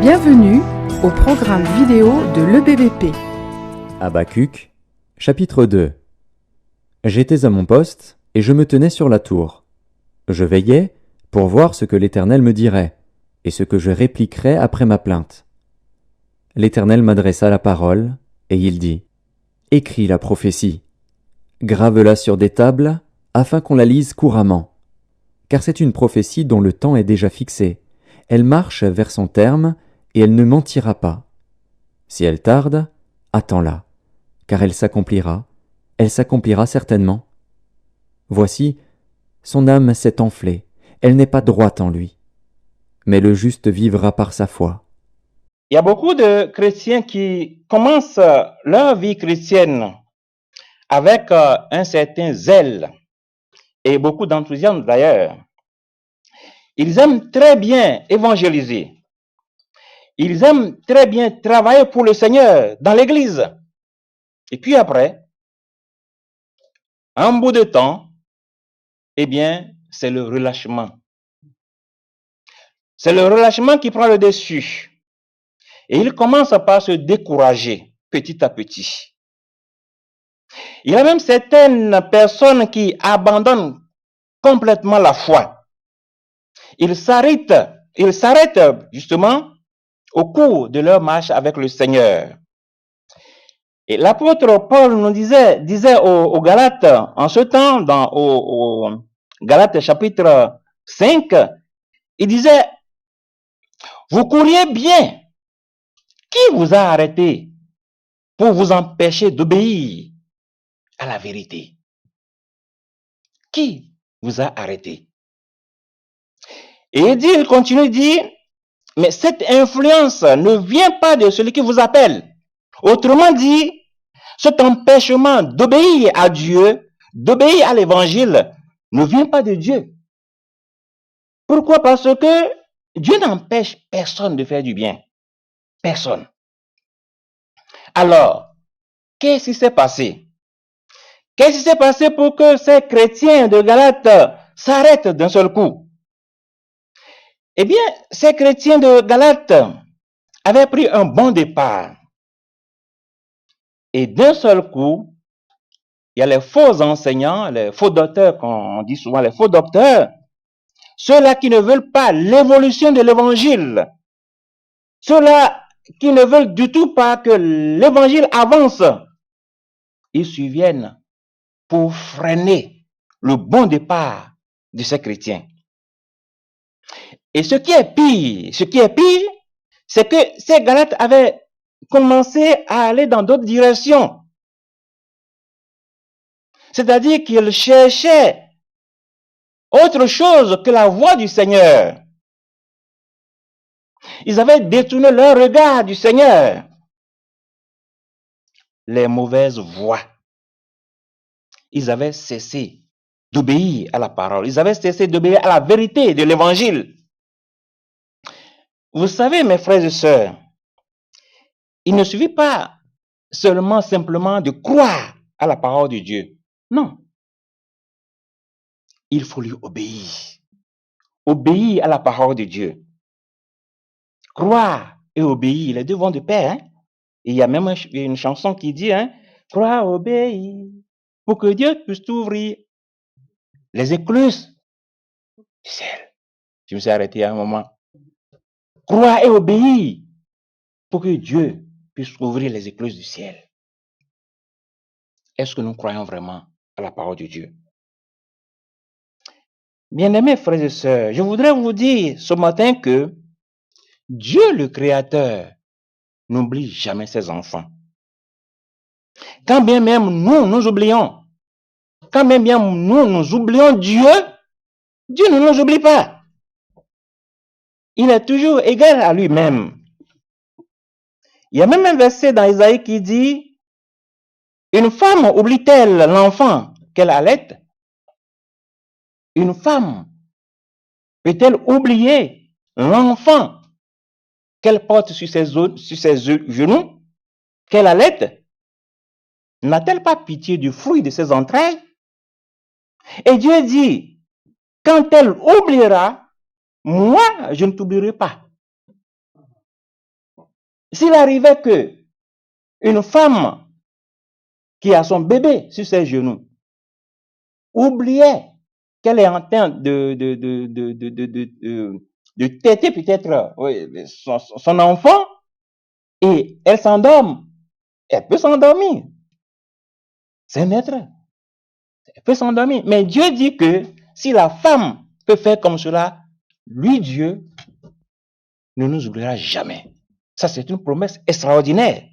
Bienvenue au programme vidéo de l'EBVP. Habacuc, chapitre 2. J'étais à mon poste, et je me tenais sur la tour. Je veillais pour voir ce que l'Éternel me dirait, et ce que je répliquerais après ma plainte. L'Éternel m'adressa la parole, et il dit, « Écris la prophétie. Grave-la sur des tables, afin qu'on la lise couramment. Car c'est une prophétie dont le temps est déjà fixé. Elle marche vers son terme, et elle ne mentira pas. Si elle tarde, attends-la, car elle s'accomplira certainement. Voici, son âme s'est enflée, elle n'est pas droite en lui. Mais le juste vivra par sa foi. Il y a beaucoup de chrétiens qui commencent leur vie chrétienne avec un certain zèle et beaucoup d'enthousiasme d'ailleurs. Ils aiment très bien évangéliser. Ils aiment très bien travailler pour le Seigneur dans l'église. Et puis après, un bout de temps, eh bien, c'est le relâchement. C'est le relâchement qui prend le dessus. Et ils commencent par se décourager petit à petit. Il y a même certaines personnes qui abandonnent complètement la foi. Ils s'arrêtent justement au cours de leur marche avec le Seigneur. Et l'apôtre Paul nous disait aux Galates, en ce temps, au Galates chapitre 5, il disait, vous couriez bien. Qui vous a arrêté pour vous empêcher d'obéir à la vérité? Qui vous a arrêté? Et il continue, dit, mais cette influence ne vient pas de celui qui vous appelle. Autrement dit, cet empêchement d'obéir à Dieu, d'obéir à l'évangile, ne vient pas de Dieu. Pourquoi? Parce que Dieu n'empêche personne de faire du bien. Personne. Alors, qu'est-ce qui s'est passé? Qu'est-ce qui s'est passé pour que ces chrétiens de Galate s'arrêtent d'un seul coup? Eh bien, ces chrétiens de Galate avaient pris un bon départ. Et d'un seul coup, il y a les faux enseignants, les faux docteurs, qu'on dit souvent les faux docteurs, ceux-là qui ne veulent pas l'évolution de l'évangile, ceux-là qui ne veulent du tout pas que l'évangile avance, ils surviennent pour freiner le bon départ de ces chrétiens. Et ce qui est pire, c'est que ces Galates avaient commencé à aller dans d'autres directions. C'est-à-dire qu'ils cherchaient autre chose que la voie du Seigneur. Ils avaient détourné leur regard du Seigneur. Les mauvaises voies. Ils avaient cessé d'obéir à la parole. Ils avaient cessé d'obéir à la vérité de l'évangile. Vous savez, mes frères et sœurs, il ne suffit pas simplement de croire à la parole de Dieu. Non. Il faut lui obéir. Obéir à la parole de Dieu. Croire et obéir, les deux vont de pair. Hein? Et il y a même une chanson qui dit, hein, croire, obéir, pour que Dieu puisse t'ouvrir les écluses du ciel. Je me suis arrêté à un moment. Croire et obéir, pour que Dieu puisse ouvrir les écluses du ciel. Est-ce que nous croyons vraiment à la parole de Dieu? Bien-aimés frères et sœurs, je voudrais vous dire ce matin que Dieu le Créateur n'oublie jamais ses enfants. Quand bien même nous oublions, quand bien nous oublions Dieu, Dieu ne nous oublie pas. Il est toujours égal à lui-même. Il y a même un verset dans Isaïe qui dit, une femme oublie-t-elle l'enfant qu'elle allait? Une femme peut-elle oublier l'enfant qu'elle porte sur ses genoux, qu'elle allait? N'a-t-elle pas pitié du fruit de ses entrailles? Et Dieu dit, quand elle oubliera, moi, je ne t'oublierai pas. s'il arrivait que une femme qui a son bébé sur ses genoux oubliait qu'elle est en train de téter peut-être son enfant et elle s'endorme, elle peut s'endormir. C'est un être. Elle peut s'endormir. Mais Dieu dit que si la femme peut faire comme cela, lui, Dieu, ne nous oubliera jamais. Ça, c'est une promesse extraordinaire.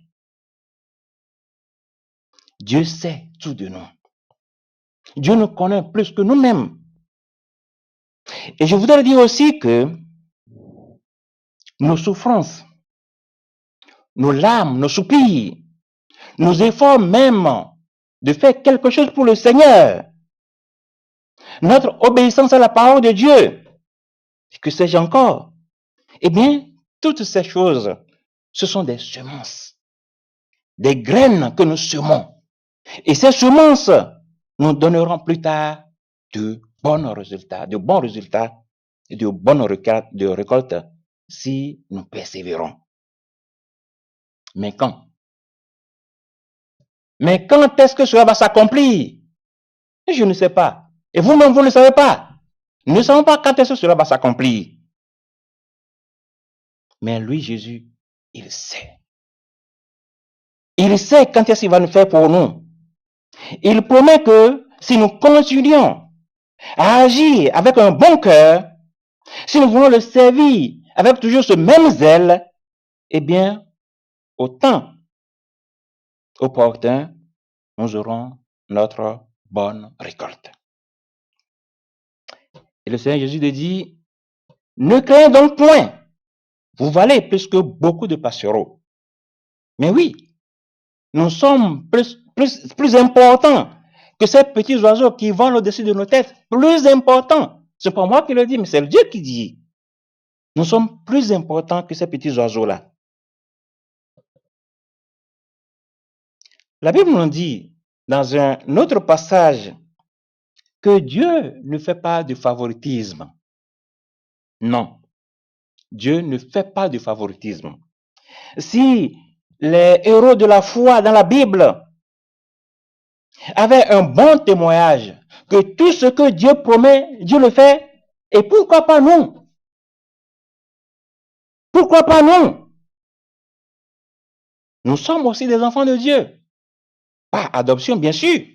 Dieu sait tout de nous. Dieu nous connaît plus que nous-mêmes. Et je voudrais dire aussi que nos souffrances, nos larmes, nos soupirs, nos efforts même de faire quelque chose pour le Seigneur, notre obéissance à la parole de Dieu, que sais-je encore? Eh bien, toutes ces choses, ce sont des semences, des graines que nous semons. Et ces semences nous donneront plus tard de bons résultats et de bonnes récoltes si nous persévérons. Mais quand? Mais quand est-ce que cela va s'accomplir? Je ne sais pas. Et vous-même, vous ne savez pas. Nous ne savons pas quand est-ce que cela va s'accomplir. Mais lui, Jésus, il sait. Il sait quand est-ce qu'il va nous faire pour nous. Il promet que si nous continuons à agir avec un bon cœur, si nous voulons le servir avec toujours ce même zèle, eh bien, au temps opportun, nous aurons notre bonne récolte. Et le Seigneur Jésus dit, ne craignez donc point, vous valez plus que beaucoup de passereaux. Mais oui, nous sommes plus importants que ces petits oiseaux qui volent au-dessus de nos têtes. Plus importants. C'est pas moi qui le dis, mais c'est Dieu qui dit. Nous sommes plus importants que ces petits oiseaux-là. La Bible nous dit, dans un autre passage, que Dieu ne fait pas de favoritisme. Non. Dieu ne fait pas de favoritisme. Si les héros de la foi dans la Bible avaient un bon témoignage que tout ce que Dieu promet, Dieu le fait, et pourquoi pas nous? Pourquoi pas nous? Nous sommes aussi des enfants de Dieu. Par adoption, bien sûr.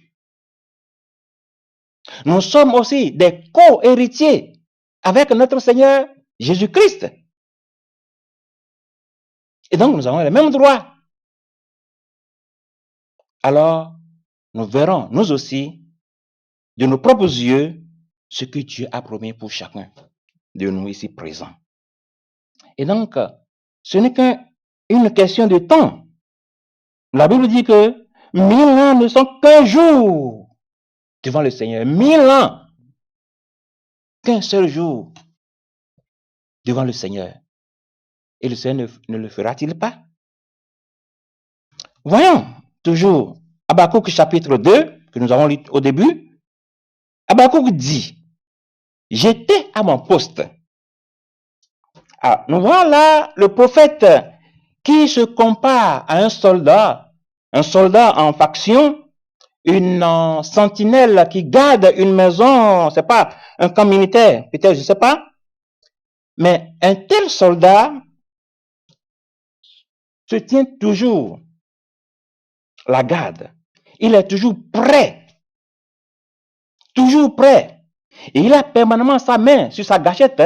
Nous sommes aussi des co-héritiers avec notre Seigneur Jésus-Christ. Et donc, nous avons les mêmes droits. Alors, nous verrons, nous aussi, de nos propres yeux, ce que Dieu a promis pour chacun de nous ici présents. Et donc, ce n'est qu'une question de temps. La Bible dit que 1000 ans ne sont qu'un jour devant le Seigneur. 1000 ans, qu'un seul jour devant le Seigneur. Et le Seigneur ne le fera-t-il pas? Voyons toujours Habakkuk chapitre 2, que nous avons lu au début. Habakkuk dit, j'étais à mon poste. Ah, nous voyons là le prophète qui se compare à un soldat en faction, une sentinelle qui garde une maison, c'est pas un camp militaire, peut-être, je sais pas. Mais un tel soldat se tient toujours la garde. Il est toujours prêt. Toujours prêt. Et il a permanemment sa main sur sa gâchette,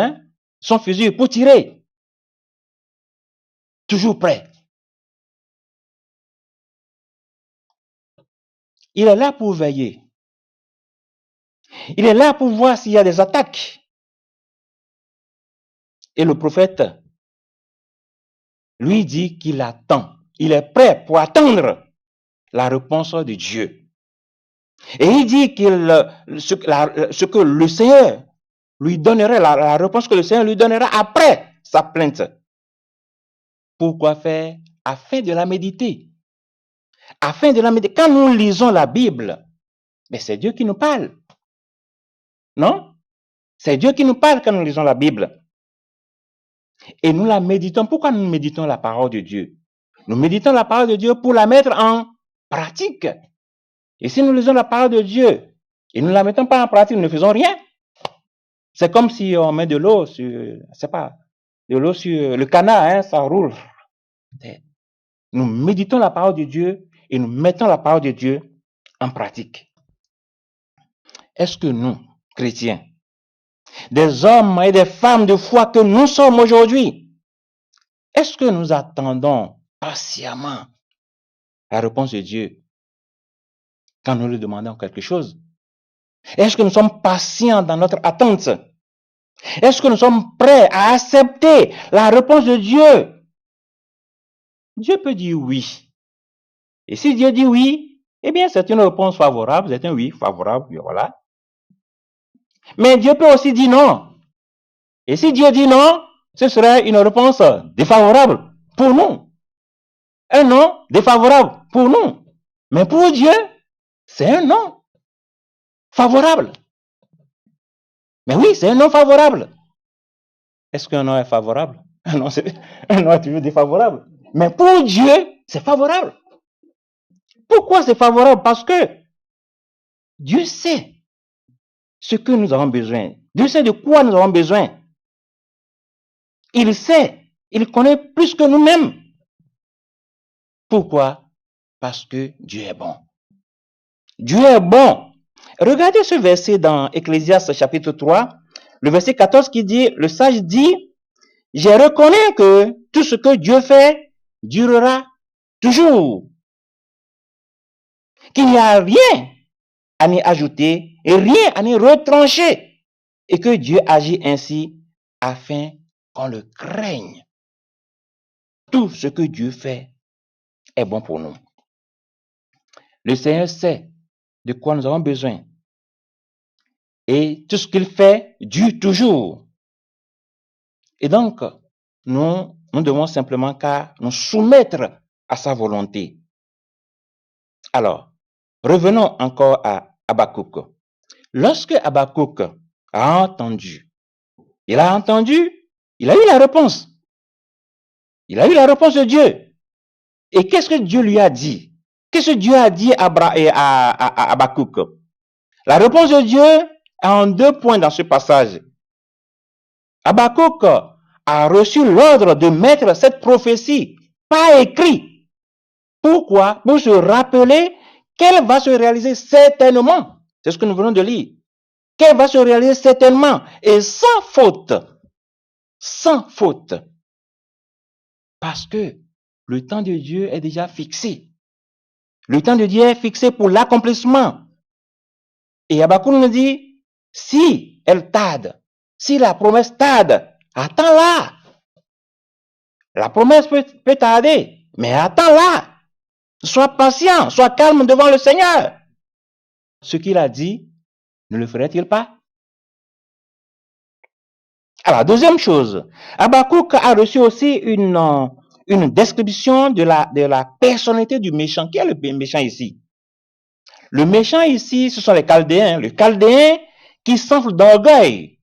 son fusil pour tirer. Toujours prêt. Il est là pour veiller. Il est là pour voir s'il y a des attaques. Et le prophète lui dit qu'il attend. Il est prêt pour attendre la réponse de Dieu. Et il dit ce que le Seigneur lui donnerait, la réponse que le Seigneur lui donnera après sa plainte. Pourquoi faire? Afin de la méditer. Afin de la méditer. Quand nous lisons la Bible, mais c'est Dieu qui nous parle. Non? C'est Dieu qui nous parle quand nous lisons la Bible. Et nous la méditons. Pourquoi nous méditons la parole de Dieu? Nous méditons la parole de Dieu pour la mettre en pratique. Et si nous lisons la parole de Dieu et nous ne la mettons pas en pratique, nous ne faisons rien. C'est comme si on met de l'eau sur, de l'eau sur le canard, hein, ça roule. Nous méditons la parole de Dieu et nous mettons la parole de Dieu en pratique. Est-ce que nous, chrétiens, des hommes et des femmes de foi que nous sommes aujourd'hui, est-ce que nous attendons patiemment la réponse de Dieu quand nous lui demandons quelque chose? Est-ce que nous sommes patients dans notre attente? Est-ce que nous sommes prêts à accepter la réponse de Dieu? Dieu peut dire oui. Et si Dieu dit oui, eh bien c'est une réponse favorable, c'est un oui favorable, voilà. Mais Dieu peut aussi dire non. Et si Dieu dit non, ce serait une réponse défavorable pour nous. Un non défavorable pour nous. Mais pour Dieu, c'est un non favorable. Mais oui, c'est un non favorable. Est-ce qu'un non est favorable? Un non est toujours défavorable. Mais pour Dieu, c'est favorable. Pourquoi c'est favorable? Parce que Dieu sait ce que nous avons besoin. Dieu sait de quoi nous avons besoin. Il sait, il connaît plus que nous-mêmes. Pourquoi? Parce que Dieu est bon. Dieu est bon. Regardez ce verset dans Ecclésiaste chapitre 3, le verset 14 qui dit, le sage dit, je reconnais que tout ce que Dieu fait durera toujours. Qu'il n'y a rien à y ajouter et rien à y retrancher. Et que Dieu agit ainsi afin qu'on le craigne. Tout ce que Dieu fait est bon pour nous. Le Seigneur sait de quoi nous avons besoin. Et tout ce qu'il fait dure toujours. Et donc, nous devons simplement qu'à nous soumettre à sa volonté. Alors, revenons encore à Habakkuk. Lorsque Habakkuk a entendu, il a eu la réponse. Il a eu la réponse de Dieu. Et qu'est-ce que Dieu lui a dit? Qu'est-ce que Dieu a dit à Habakkuk? La réponse de Dieu est en 2 points dans ce passage. Habakkuk a reçu l'ordre de mettre cette prophétie par écrit. Pourquoi? Pour se rappeler qu'elle va se réaliser certainement. C'est ce que nous venons de lire. Qu'elle va se réaliser certainement et sans faute. Sans faute. Parce que le temps de Dieu est déjà fixé. Le temps de Dieu est fixé pour l'accomplissement. Et Habakkuk nous dit, si elle tarde, si la promesse tarde, attends-la. La promesse peut tarder, mais attends-la. Sois patient, sois calme devant le Seigneur. Ce qu'il a dit, ne le ferait-il pas? Alors, deuxième chose, Habakkuk a reçu aussi une description de la personnalité du méchant. Qui est le méchant ici? Le méchant ici, ce sont les Chaldéens. Le Chaldéen qui s'enfle d'orgueil.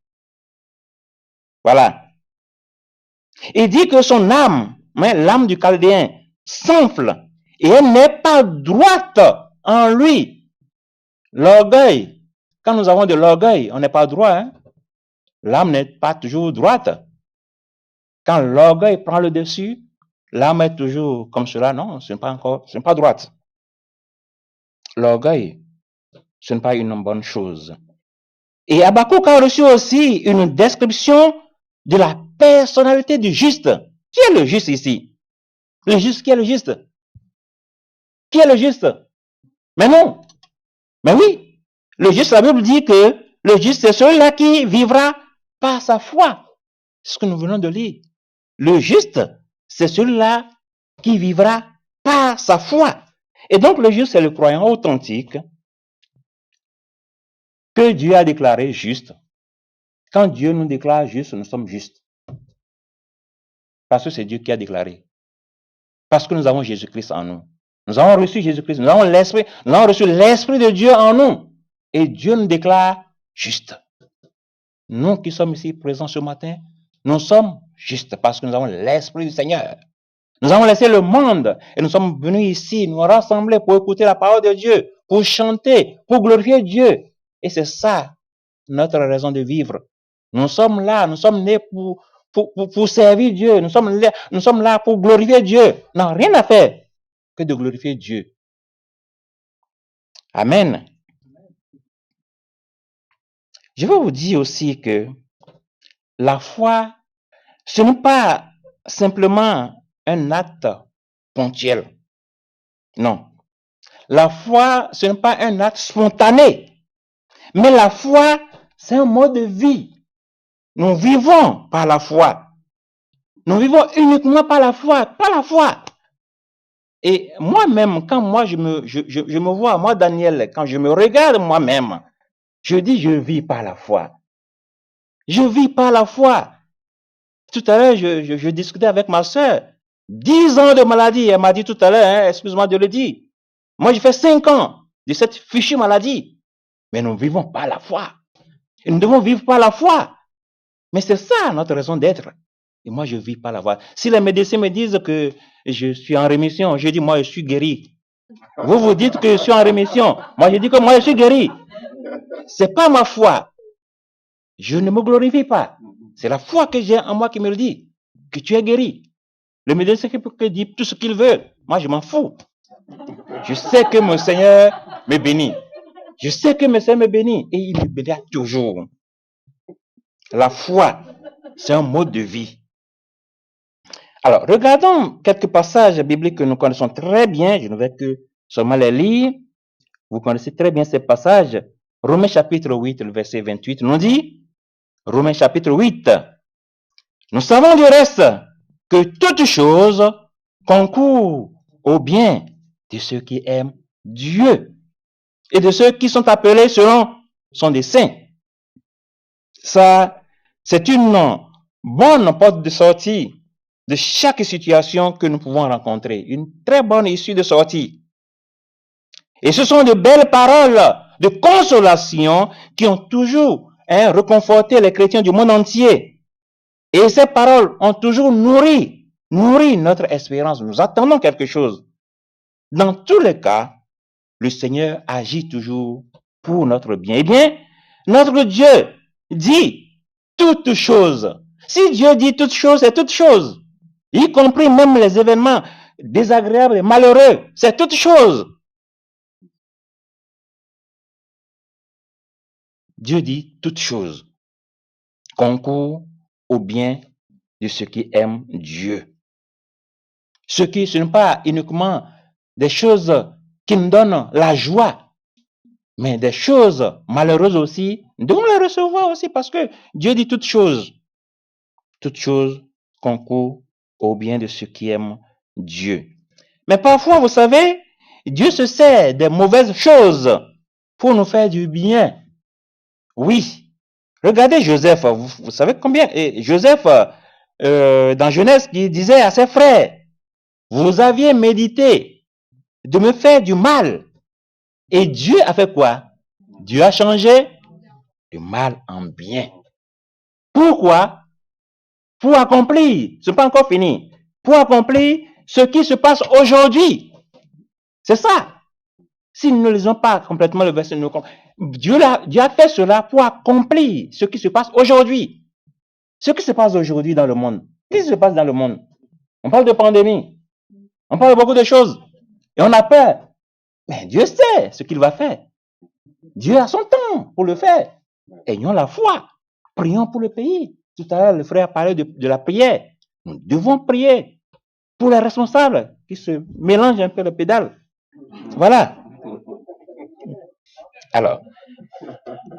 Voilà. Il dit que son âme, l'âme du Chaldéen, s'enfle et elle n'est pas droite en lui. L'orgueil. Quand nous avons de l'orgueil, on n'est pas droit. Hein? L'âme n'est pas toujours droite. Quand l'orgueil prend le dessus, l'âme est toujours comme cela. Non, ce n'est pas droite. L'orgueil, ce n'est pas une bonne chose. Et Habakkuk a reçu aussi une description de la personnalité du juste. Qui est le juste ici? Le juste, qui est le juste? Qui est le juste? Mais non. Mais oui. Le juste, la Bible dit que le juste, c'est celui-là qui vivra par sa foi. C'est ce que nous venons de lire. Le juste, c'est celui-là qui vivra par sa foi. Et donc, le juste, c'est le croyant authentique que Dieu a déclaré juste. Quand Dieu nous déclare juste, nous sommes justes. Parce que c'est Dieu qui a déclaré. Parce que nous avons Jésus-Christ en nous. Nous avons reçu Jésus-Christ. Nous avons reçu l'Esprit de Dieu en nous. Et Dieu nous déclare juste. Nous qui sommes ici présents ce matin, nous sommes justes parce que nous avons l'Esprit du Seigneur. Nous avons laissé le monde et nous sommes venus ici, nous rassembler pour écouter la parole de Dieu, pour chanter, pour glorifier Dieu. Et c'est ça notre raison de vivre. Nous sommes là, nous sommes nés pour servir Dieu. Nous sommes là pour glorifier Dieu. Nous n'avons rien à faire que de glorifier Dieu. Amen. Je veux vous dire aussi que la foi, ce n'est pas simplement un acte ponctuel. Non. La foi, ce n'est pas un acte spontané. Mais la foi, c'est un mode de vie. Nous vivons par la foi. Nous vivons uniquement par la foi, par la foi. Et moi-même, quand moi je me vois, moi Daniel, quand je me regarde moi-même, je dis je vis par la foi. Je vis par la foi. Tout à l'heure, je discutais avec ma soeur. 10 ans de maladie, elle m'a dit tout à l'heure, hein, excuse-moi de le dire. Moi, j'ai fait 5 ans de cette fichue maladie. Mais nous vivons par la foi. Et nous devons vivre par la foi. Mais c'est ça notre raison d'être. Et moi, je vis par la foi. Si les médecins me disent que je suis en rémission, je dis moi, je suis guéri. Vous vous dites que je suis en rémission. Moi, je dis que moi, je suis guéri. C'est pas ma foi. Je ne me glorifie pas. C'est la foi que j'ai en moi qui me le dit. Que tu es guéri. Le médecin peut dire tout ce qu'il veut. Moi, je m'en fous. Je sais que mon Seigneur me bénit. Je sais que mon Seigneur me bénit. Et il me bénira toujours. La foi, c'est un mode de vie. Alors, regardons quelques passages bibliques que nous connaissons très bien. Je ne vais que seulement les lire. Vous connaissez très bien ces passages. Romains chapitre 8, le verset 28 nous dit, Romains chapitre 8, nous savons du reste que toute chose concourt au bien de ceux qui aiment Dieu et de ceux qui sont appelés selon son dessein. Ça, c'est une bonne porte de sortie de chaque situation que nous pouvons rencontrer. Une très bonne issue de sortie. Et ce sont de belles paroles de consolation qui ont toujours réconforté les chrétiens du monde entier. Et ces paroles ont toujours nourri notre espérance. Nous attendons quelque chose. Dans tous les cas, le Seigneur agit toujours pour notre bien. Eh bien, notre Dieu dit toutes choses. Si Dieu dit toutes choses, c'est toutes choses. Y compris même les événements désagréables et malheureux, c'est toutes choses. Dieu dit toutes choses concourent au bien de ceux qui aiment Dieu. Ce n'est pas uniquement des choses qui nous donnent la joie, mais des choses malheureuses aussi, nous devons les recevoir aussi parce que Dieu dit toutes choses. Toutes choses concourent au bien de ceux qui aiment Dieu. Mais parfois, vous savez, Dieu se sert des mauvaises choses pour nous faire du bien. Oui. Regardez Joseph, vous savez combien, Joseph, dans Genèse, qui disait à ses frères, vous aviez médité de me faire du mal. Et Dieu a fait quoi? Dieu a changé du mal en bien. Pourquoi? Pour accomplir, ce n'est pas encore fini, pour accomplir ce qui se passe aujourd'hui. C'est ça. Si nous ne lisons pas complètement le verset, Dieu a fait cela pour accomplir ce qui se passe aujourd'hui. Ce qui se passe aujourd'hui dans le monde. Qu'est-ce qui se passe dans le monde? On parle de pandémie. On parle de beaucoup de choses. Et on a peur. Mais Dieu sait ce qu'il va faire. Dieu a son temps pour le faire. Ayons la foi. Prions pour le pays. Tout à l'heure, le frère parlait de la prière. Nous devons prier pour les responsables qui se mélangent un peu le pédale. Voilà. Alors,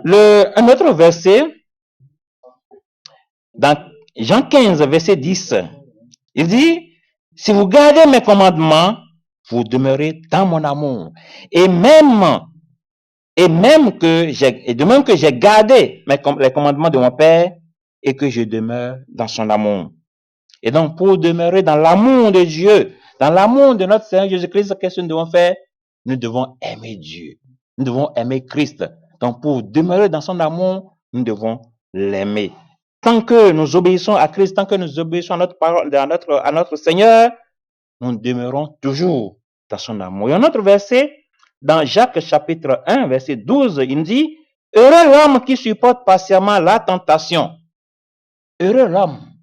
un autre verset, dans Jean 15, verset 10, il dit, si vous gardez mes commandements, vous demeurez dans mon amour. Et de même que j'ai gardé les commandements de mon Père et que je demeure dans son amour. Et donc, pour demeurer dans l'amour de Dieu, dans l'amour de notre Seigneur Jésus-Christ, qu'est-ce que nous devons faire? Nous devons aimer Dieu. Nous devons aimer Christ. Donc, pour demeurer dans son amour, nous devons l'aimer. Tant que nous obéissons à Christ, tant que nous obéissons à notre parole, à notre Seigneur, nous demeurons toujours dans son amour. Il y a un autre verset, dans Jacques chapitre 1, verset 12, il dit, « Heureux l'homme qui supporte patiemment la tentation. » Heureux l'homme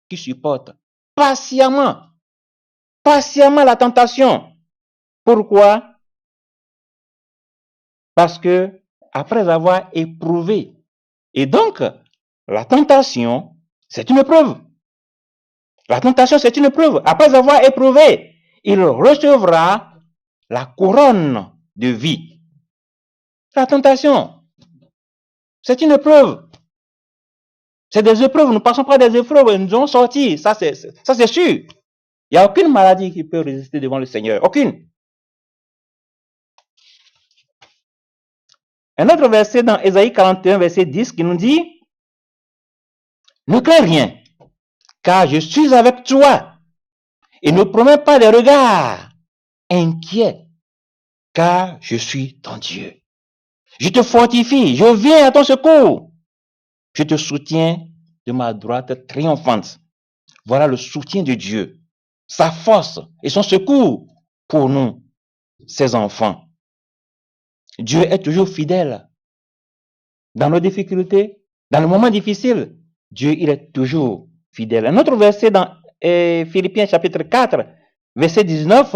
qui supporte patiemment la tentation. Pourquoi? Parce que après avoir éprouvé, et donc la tentation, c'est une preuve. La tentation, c'est une preuve. Après avoir éprouvé, il recevra la couronne de vie. La tentation, c'est une preuve. C'est des épreuves. Nous passons par des épreuves et nous allons sortir. Ça, c'est sûr. Il n'y a aucune maladie qui peut résister devant le Seigneur. Aucune. Un autre verset dans Ésaïe 41, verset 10, qui nous dit, « Ne crains rien, car je suis avec toi, et ne promets pas des regards inquiets, car je suis ton Dieu. Je te fortifie, je viens à ton secours. Je te soutiens de ma droite triomphante. » Voilà le soutien de Dieu, sa force et son secours pour nous, ses enfants. Dieu est toujours fidèle. Dans nos difficultés, dans les moments difficiles, Dieu, il est toujours fidèle. Un autre verset dans Philippiens chapitre 4, verset 19,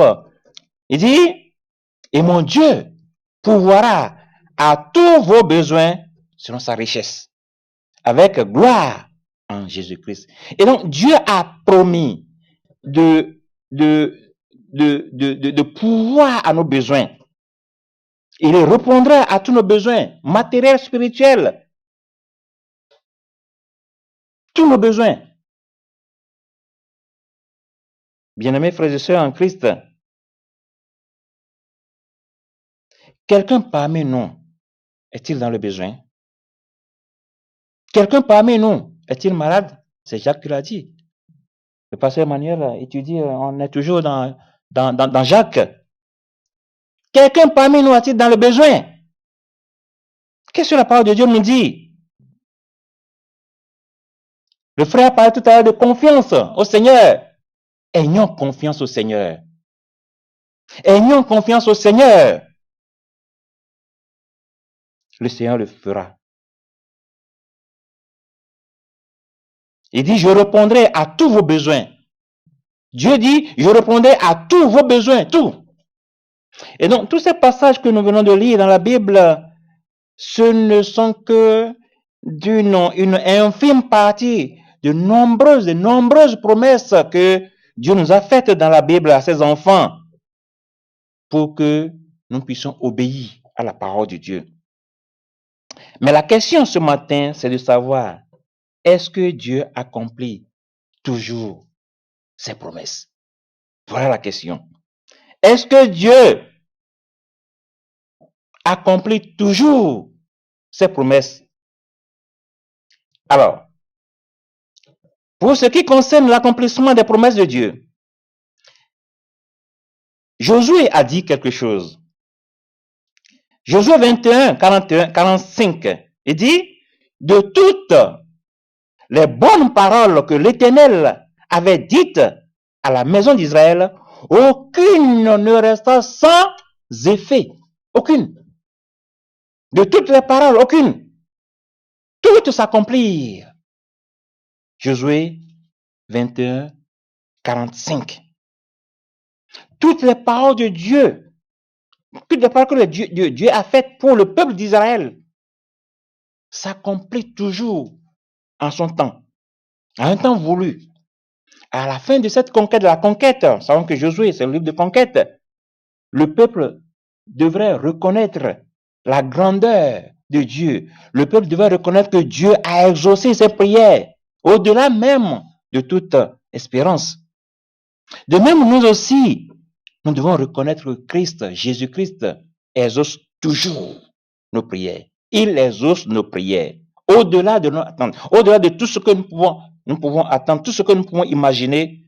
il dit, « Et mon Dieu pourvoira à tous vos besoins selon sa richesse, avec gloire en Jésus-Christ. » Et donc, Dieu a promis de pourvoir à nos besoins. Il répondra à tous nos besoins matériels, spirituels, tous nos besoins. Bien-aimés frères et sœurs en Christ, quelqu'un parmi nous est-il dans le besoin? Quelqu'un parmi nous est-il malade? C'est Jacques qui l'a dit. Le pasteur Emmanuel étudie, on est toujours dans Jacques. Quelqu'un parmi nous est-il dans le besoin? Qu'est-ce que la parole de Dieu nous dit? Le frère parlait tout à l'heure de confiance au Seigneur. Ayons confiance au Seigneur. Ayons confiance au Seigneur. Le Seigneur le fera. Il dit, je répondrai à tous vos besoins. Dieu dit, je répondrai à tous vos besoins, tout. Et donc, tous ces passages que nous venons de lire dans la Bible, ce ne sont que une infime partie de nombreuses promesses que Dieu nous a faites dans la Bible à ses enfants pour que nous puissions obéir à la parole de Dieu. Mais la question ce matin, c'est de savoir, est-ce que Dieu accomplit toujours ses promesses? Voilà la question. Est-ce que Dieu accomplit toujours ses promesses? Alors, pour ce qui concerne l'accomplissement des promesses de Dieu, Josué a dit quelque chose. Josué 21, 41, 45, il dit, de toutes les bonnes paroles que l'Éternel avait dites à la maison d'Israël, aucune ne resta sans effet. Aucune. De toutes les paroles, aucune. Toutes s'accomplirent. Josué 21, 45. Toutes les paroles de Dieu, toutes les paroles que Dieu a faites pour le peuple d'Israël, s'accomplissent toujours en son temps, à un temps voulu. À la fin de cette conquête, de la conquête, savons que Josué, c'est le livre de conquête, le peuple devrait reconnaître la grandeur de Dieu. Le peuple devrait reconnaître que Dieu a exaucé ses prières, au-delà même de toute espérance. De même, nous aussi, nous devons reconnaître que Christ, Jésus-Christ, exauce toujours nos prières. Il exauce nos prières. Au-delà de nos attentes, au-delà de tout ce que nous pouvons attendre, tout ce que nous pouvons imaginer,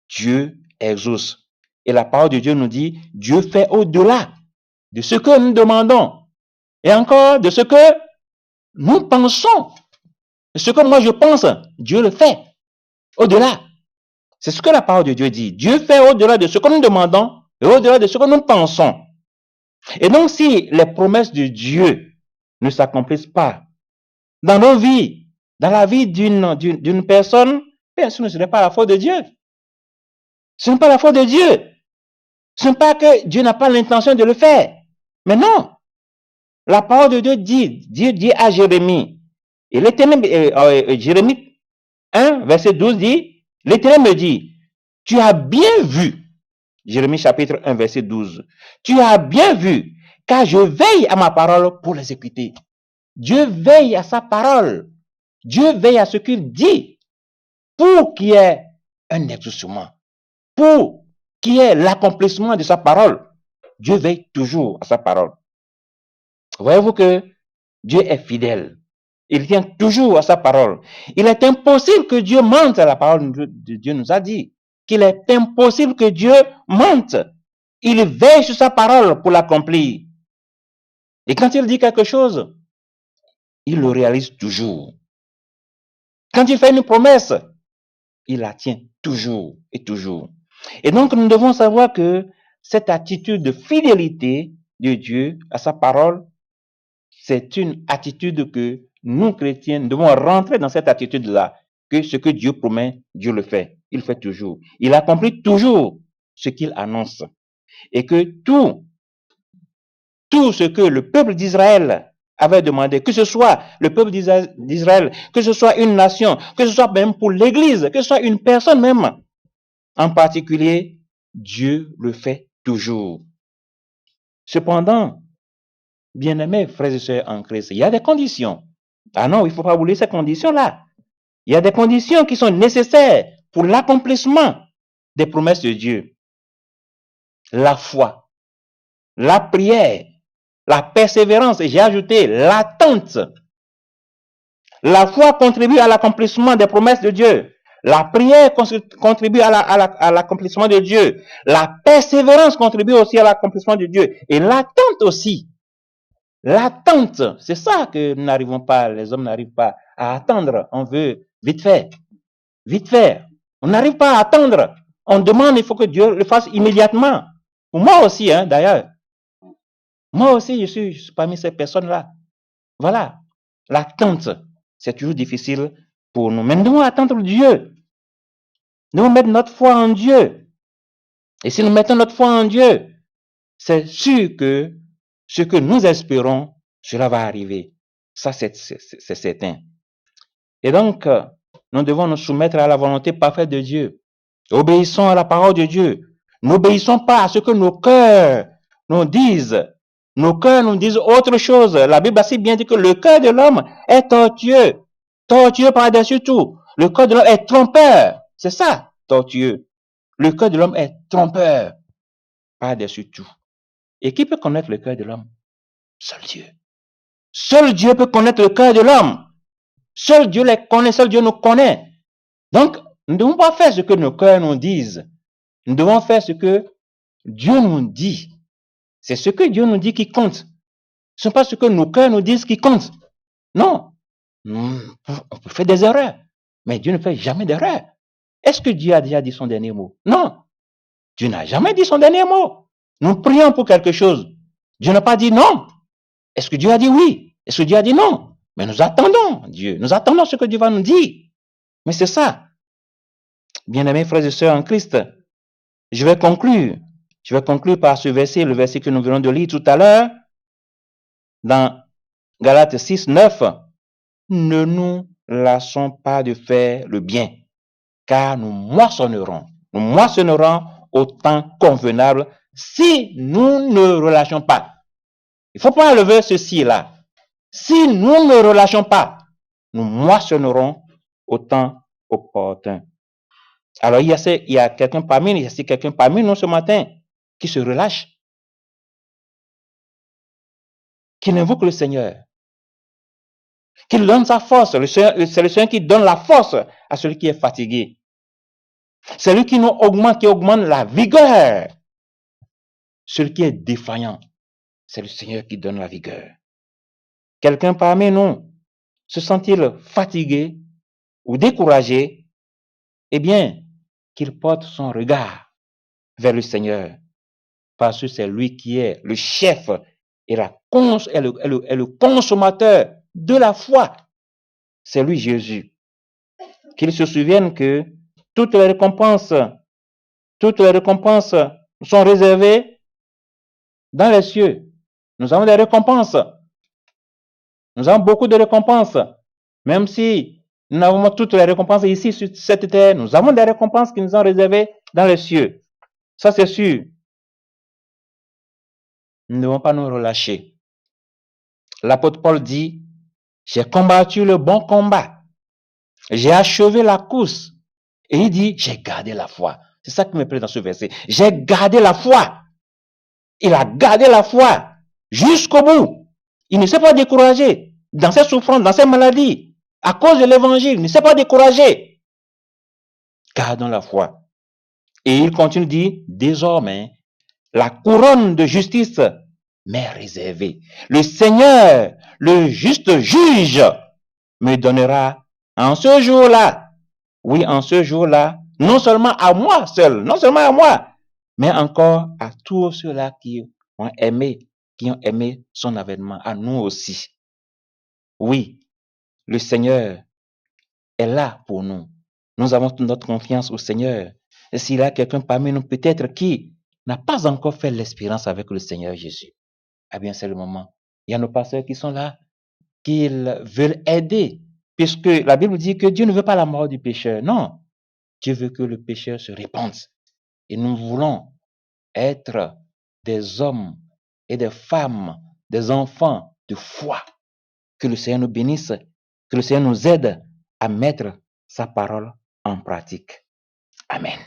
Dieu exauce. Et la parole de Dieu nous dit, Dieu fait au-delà de ce que nous demandons. Et encore de ce que nous pensons. Ce que moi je pense, Dieu le fait. Au-delà. C'est ce que la parole de Dieu dit. Dieu fait au-delà de ce que nous demandons et au-delà de ce que nous pensons. Et donc, si les promesses de Dieu ne s'accomplissent pas dans nos vies, dans la vie d'une personne, bien sûr, ce n'est pas la faute de Dieu. Ce n'est pas la faute de Dieu. Ce n'est pas que Dieu n'a pas l'intention de le faire. Mais non. La parole de Dieu dit, Dieu dit à Jérémie, et l'Éternel, Jérémie 1, verset 12 dit, l'Éternel me dit, tu as bien vu, Jérémie chapitre 1, verset 12, tu as bien vu, car je veille à ma parole pour l'exécuter. Dieu veille à sa parole. Dieu veille à ce qu'il dit pour qu'il y ait un exaucement, pour qu'il y ait l'accomplissement de sa parole. Dieu veille toujours à sa parole. Voyez-vous que Dieu est fidèle. Il tient toujours à sa parole. Il est impossible que Dieu mente. La parole de Dieu nous a dit qu'il est impossible que Dieu mente. Il veille sur sa parole pour l'accomplir. Et quand il dit quelque chose, il le réalise toujours. Quand il fait une promesse, il la tient toujours et toujours. Et donc, nous devons savoir que cette attitude de fidélité de Dieu à sa parole, c'est une attitude que nous, chrétiens, nous devons rentrer dans cette attitude-là, que ce que Dieu promet, Dieu le fait. Il fait toujours. Il accomplit toujours ce qu'il annonce. Et que tout ce que le peuple d'Israël avait demandé, que ce soit le peuple d'Israël, que ce soit une nation, que ce soit même pour l'Église, que ce soit une personne même, en particulier, Dieu le fait toujours. Cependant, bien-aimés frères et sœurs en Christ, il y a des conditions. Ah non, il ne faut pas oublier ces conditions-là. Il y a des conditions qui sont nécessaires pour l'accomplissement des promesses de Dieu. La foi, la prière, la persévérance, et j'ai ajouté l'attente. La foi contribue à l'accomplissement des promesses de Dieu. La prière contribue à l'accomplissement de Dieu. La persévérance contribue aussi à l'accomplissement de Dieu. Et l'attente aussi. L'attente, c'est ça que nous n'arrivons pas, les hommes n'arrivent pas à attendre. On veut vite fait. Vite fait. On n'arrive pas à attendre. On demande, il faut que Dieu le fasse immédiatement. Moi aussi, d'ailleurs. Moi aussi, je suis parmi ces personnes-là. Voilà. L'attente, c'est toujours difficile pour nous. Mais nous devons attendre Dieu. Nous devons mettre notre foi en Dieu. Et si nous mettons notre foi en Dieu, c'est sûr que ce que nous espérons, cela va arriver. Ça, c'est certain. Et donc, nous devons nous soumettre à la volonté parfaite de Dieu. Obéissons à la parole de Dieu. N'obéissons pas à ce que nos cœurs nous disent. Nos cœurs nous disent autre chose. La Bible a si bien dit que le cœur de l'homme est tortueux. Tortueux par-dessus tout. Le cœur de l'homme est trompeur. C'est ça, tortueux. Le cœur de l'homme est trompeur par-dessus tout. Et qui peut connaître le cœur de l'homme? Seul Dieu. Seul Dieu peut connaître le cœur de l'homme. Seul Dieu les connaît, seul Dieu nous connaît. Donc, nous ne devons pas faire ce que nos cœurs nous disent. Nous devons faire ce que Dieu nous dit. C'est ce que Dieu nous dit qui compte. Ce n'est pas ce que nos cœurs nous disent qui compte. Non. On peut faire des erreurs. Mais Dieu ne fait jamais d'erreur. Est-ce que Dieu a déjà dit son dernier mot? Non. Dieu n'a jamais dit son dernier mot. Nous prions pour quelque chose. Dieu n'a pas dit non. Est-ce que Dieu a dit oui? Est-ce que Dieu a dit non? Mais nous attendons Dieu. Nous attendons ce que Dieu va nous dire. Mais c'est ça. Bien-aimés frères et sœurs en Christ, je vais conclure. Je vais conclure par ce verset, le verset que nous venons de lire tout à l'heure, dans Galates 6, 9. Ne nous lassons pas de faire le bien, car nous moissonnerons au temps convenable si nous ne relâchons pas. Il ne faut pas enlever ceci là. Si nous ne relâchons pas, nous moissonnerons au temps opportun. Alors, il y a quelqu'un parmi nous ce matin qui se relâche, qui n'invoque le Seigneur, qui donne sa force. C'est le Seigneur qui donne la force à celui qui est fatigué. C'est lui qui augmente la vigueur. Celui qui est défaillant, c'est le Seigneur qui donne la vigueur. Quelqu'un parmi nous se sent-il fatigué ou découragé? Eh bien, qu'il porte son regard vers le Seigneur, parce que c'est lui qui est le chef et le consommateur de la foi. C'est lui Jésus. Qu'il se souvienne que toutes les récompenses sont réservées dans les cieux. Nous avons des récompenses. Nous avons beaucoup de récompenses. Même si nous n'avons toutes les récompenses ici sur cette terre, nous avons des récompenses qui nous sont réservées dans les cieux. Ça, c'est sûr. Nous ne devons pas nous relâcher. L'apôtre Paul dit, j'ai combattu le bon combat. J'ai achevé la course. Et il dit, j'ai gardé la foi. C'est ça qui me plaît dans ce verset. J'ai gardé la foi. Il a gardé la foi jusqu'au bout. Il ne s'est pas découragé dans ses souffrances, dans ses maladies. À cause de l'évangile, il ne s'est pas découragé. Gardons la foi. Et il continue de dire, désormais, la couronne de justice m'est réservée. Le Seigneur, le juste juge, me donnera en ce jour-là, oui, en ce jour-là, non seulement à moi seul, non seulement à moi, mais encore à tous ceux-là qui ont aimé son avènement, à nous aussi. Oui, le Seigneur est là pour nous. Nous avons toute notre confiance au Seigneur. Et s'il y a quelqu'un parmi nous peut-être qui n'a pas encore fait l'expérience avec le Seigneur Jésus, eh bien c'est le moment. Il y a nos pasteurs qui sont là, qui veulent aider, puisque la Bible dit que Dieu ne veut pas la mort du pécheur. Non, Dieu veut que le pécheur se répande. Et nous voulons être des hommes et des femmes, des enfants de foi. Que le Seigneur nous bénisse, que le Seigneur nous aide à mettre sa parole en pratique. Amen.